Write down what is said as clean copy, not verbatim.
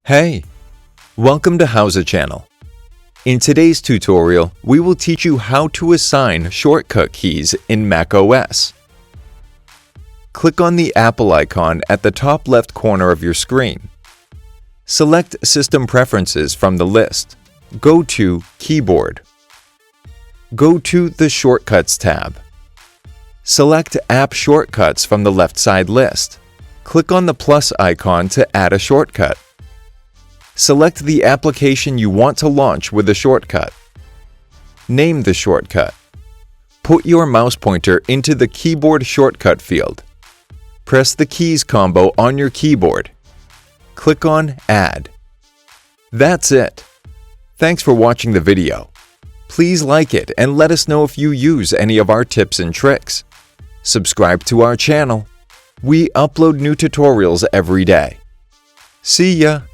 Hey, welcome to Howza channel. In today's tutorial, we will teach you how to assign shortcut keys in macOS. Click on the Apple icon at the top left corner of your screen. Select System Preferences from the list. Go to Keyboard. Go to the Shortcuts tab. Select App Shortcuts from the left side list. Click on the plus icon to add a shortcut. Select the application you want to launch with the shortcut. Name the shortcut. Put your mouse pointer into the keyboard shortcut field. Press the keys combo on your keyboard. Click on Add. That's it. Thanks for watching the video. Please like it and let us know if you use any of our tips and tricks. Subscribe to our channel. We upload new tutorials every day. See ya!